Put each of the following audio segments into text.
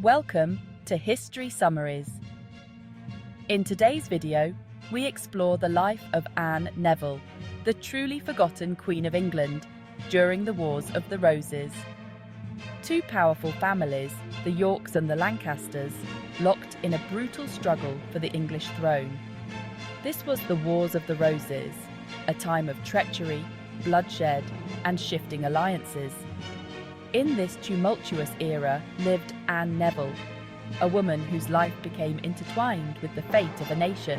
Welcome to History Summaries. In today's video, we explore the life of Anne Neville, the truly forgotten Queen of England during the Wars of the Roses. Two powerful families, the Yorks and the Lancasters, locked in a brutal struggle for the English throne. This was the Wars of the Roses, a time of treachery, bloodshed, and shifting alliances. In this tumultuous era lived Anne Neville, a woman whose life became intertwined with the fate of a nation.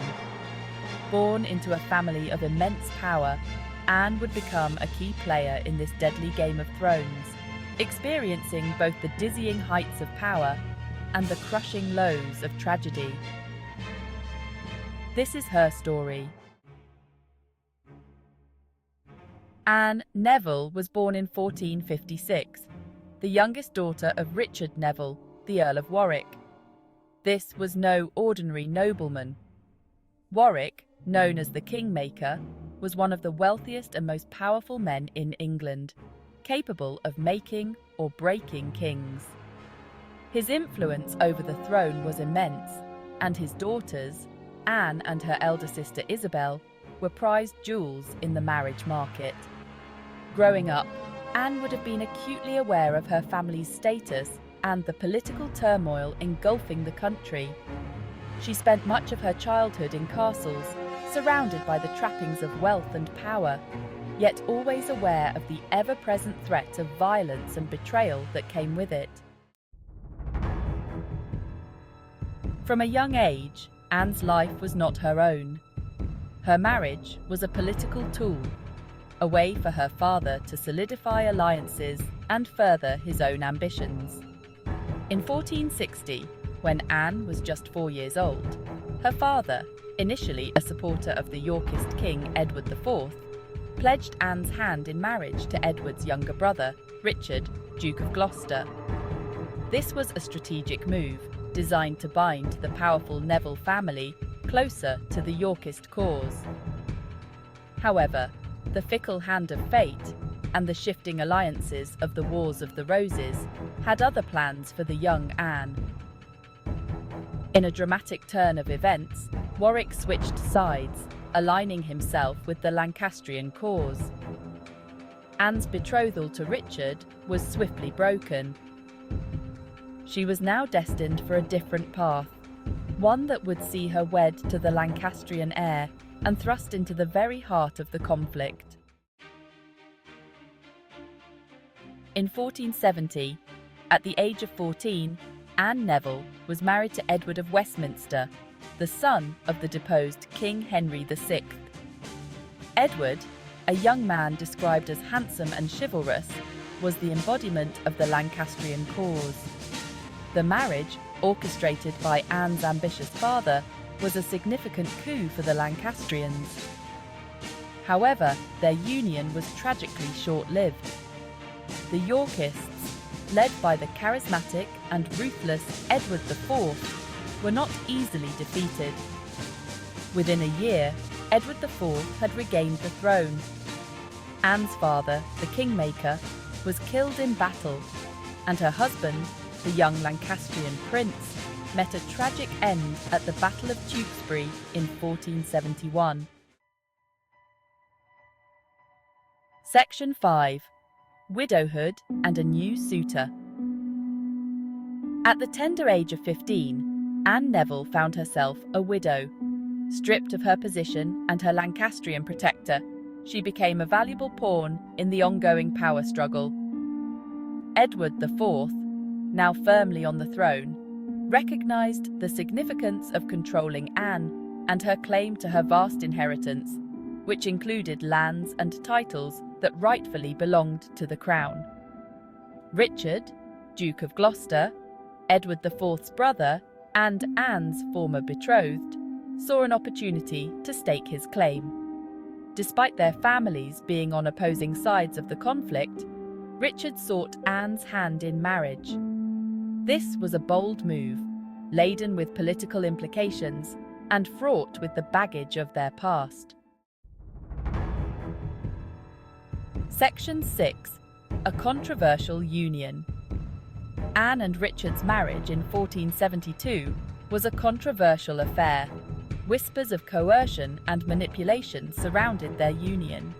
Born into a family of immense power, Anne would become a key player in this deadly game of thrones, experiencing both the dizzying heights of power and the crushing lows of tragedy. This is her story. Anne Neville was born in 1456, the youngest daughter of Richard Neville, the Earl of Warwick. This was no ordinary nobleman. Warwick, known as the Kingmaker, was one of the wealthiest and most powerful men in England, capable of making or breaking kings. His influence over the throne was immense, and his daughters, Anne and her elder sister Isabel, were prized jewels in the marriage market. Growing up, Anne would have been acutely aware of her family's status and the political turmoil engulfing the country. She spent much of her childhood in castles, surrounded by the trappings of wealth and power, yet always aware of the ever-present threat of violence and betrayal that came with it. From a young age, Anne's life was not her own. Her marriage was a political tool, a way for her father to solidify alliances and further his own ambitions. In 1460, when Anne was just 4 years old, her father, initially a supporter of the Yorkist king Edward IV, pledged Anne's hand in marriage to Edward's younger brother, Richard, Duke of Gloucester. This was a strategic move designed to bind the powerful Neville family closer to the Yorkist cause. However, the fickle hand of fate and the shifting alliances of the Wars of the Roses had other plans for the young Anne. In a dramatic turn of events, Warwick switched sides, aligning himself with the Lancastrian cause. Anne's betrothal to Richard was swiftly broken. She was now destined for a different path, one that would see her wed to the Lancastrian heir and thrust into the very heart of the conflict. In 1470, at the age of 14, Anne Neville was married to Edward of Westminster, the son of the deposed King Henry VI. Edward, a young man described as handsome and chivalrous, was the embodiment of the Lancastrian cause. The marriage, orchestrated by Anne's ambitious father, was a significant coup for the Lancastrians. However, their union was tragically short-lived. The Yorkists, led by the charismatic and ruthless Edward IV, were not easily defeated. Within a year, Edward IV had regained the throne. Anne's father, the Kingmaker, was killed in battle, and her husband, the young Lancastrian prince, met a tragic end at the Battle of Tewkesbury in 1471. Section 5. Widowhood and a new suitor. At the tender age of 15, Anne Neville found herself a widow. Stripped of her position and her Lancastrian protector, she became a valuable pawn in the ongoing power struggle. Edward IV, now firmly on the throne, recognised the significance of controlling Anne and her claim to her vast inheritance, which included lands and titles that rightfully belonged to the crown. Richard, Duke of Gloucester, Edward IV's brother and Anne's former betrothed, saw an opportunity to stake his claim. Despite their families being on opposing sides of the conflict, Richard sought Anne's hand in marriage. This was a bold move, laden with political implications and fraught with the baggage of their past. Section 6. A controversial union. Anne and Richard's marriage in 1472 was a controversial affair. Whispers of coercion and manipulation surrounded their union.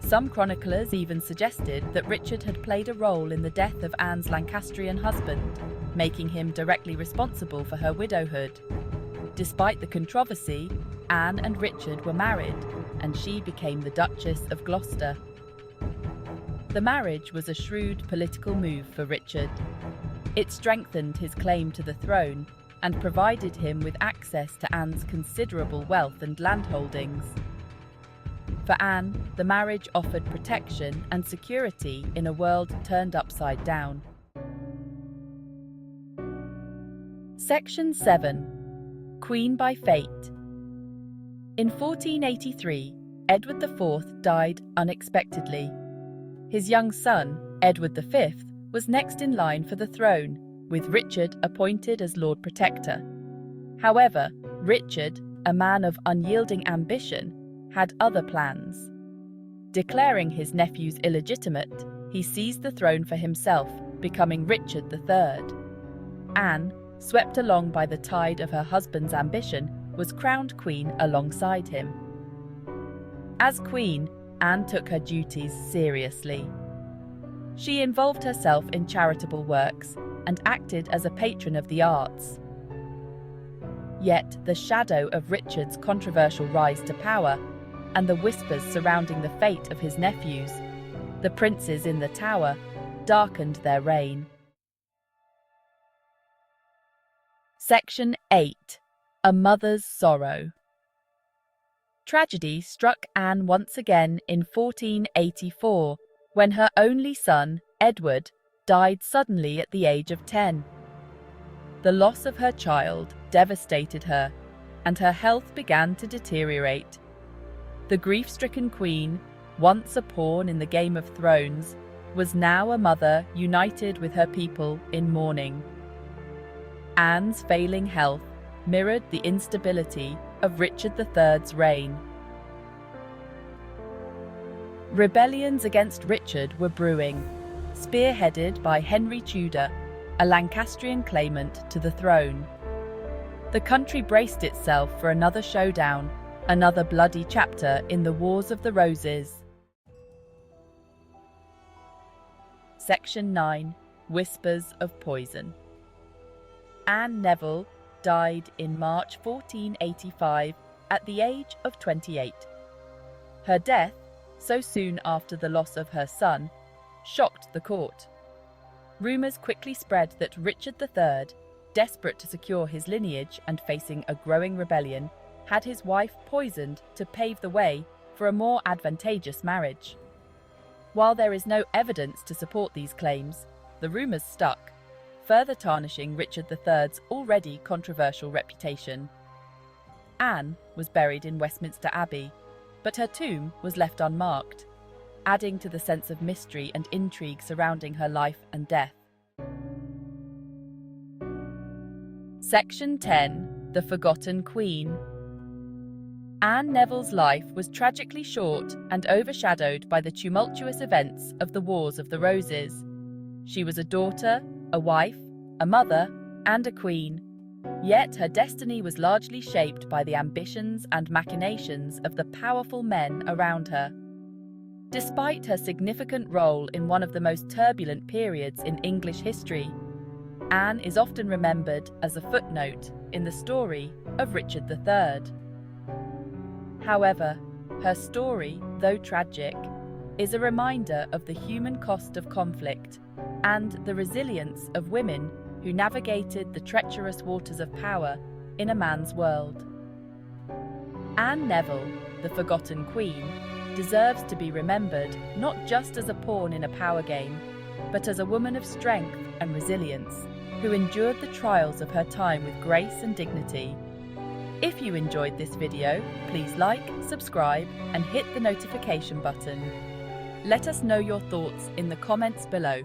Some chroniclers even suggested that Richard had played a role in the death of Anne's Lancastrian husband, making him directly responsible for her widowhood. Despite the controversy, Anne and Richard were married, and she became the Duchess of Gloucester. The marriage was a shrewd political move for Richard. It strengthened his claim to the throne and provided him with access to Anne's considerable wealth and landholdings. For Anne, the marriage offered protection and security in a world turned upside down. Section 7. Queen by Fate. In 1483, Edward IV died unexpectedly. His young son, Edward V, was next in line for the throne, with Richard appointed as Lord Protector. However, Richard, a man of unyielding ambition, had other plans. Declaring his nephews illegitimate, he seized the throne for himself, becoming Richard III. Anne, swept along by the tide of her husband's ambition, was crowned queen alongside him. As queen, Anne took her duties seriously. She involved herself in charitable works and acted as a patron of the arts. Yet the shadow of Richard's controversial rise to power and the whispers surrounding the fate of his nephews, the princes in the Tower, darkened their reign. Section 8. A Mother's Sorrow. Tragedy struck Anne once again in 1484, when her only son, Edward, died suddenly at the age of 10. The loss of her child devastated her, and her health began to deteriorate. The grief-stricken queen, once a pawn in the Game of Thrones, was now a mother united with her people in mourning. Anne's failing health mirrored the instability of Richard III's reign. Rebellions against Richard were brewing, spearheaded by Henry Tudor, a Lancastrian claimant to the throne. The country braced itself for another showdown, another bloody chapter in the Wars of the Roses. Section 9. Whispers of Poison. Anne Neville died in March 1485 at the age of 28. Her death, so soon after the loss of her son, shocked the court. Rumours quickly spread that Richard III, desperate to secure his lineage and facing a growing rebellion, had his wife poisoned to pave the way for a more advantageous marriage. While there is no evidence to support these claims, the rumours stuck, further tarnishing Richard III's already controversial reputation. Anne was buried in Westminster Abbey, but her tomb was left unmarked, adding to the sense of mystery and intrigue surrounding her life and death. Section 10. The Forgotten Queen. Anne Neville's life was tragically short and overshadowed by the tumultuous events of the Wars of the Roses. She was a daughter, a wife, a mother, and a queen. Yet her destiny was largely shaped by the ambitions and machinations of the powerful men around her. Despite her significant role in one of the most turbulent periods in English history, Anne is often remembered as a footnote in the story of Richard III. However, her story, though tragic, is a reminder of the human cost of conflict and the resilience of women who navigated the treacherous waters of power in a man's world. Anne Neville, the Forgotten Queen, deserves to be remembered not just as a pawn in a power game, but as a woman of strength and resilience who endured the trials of her time with grace and dignity. If you enjoyed this video, please like, subscribe, and hit the notification button. Let us know your thoughts in the comments below.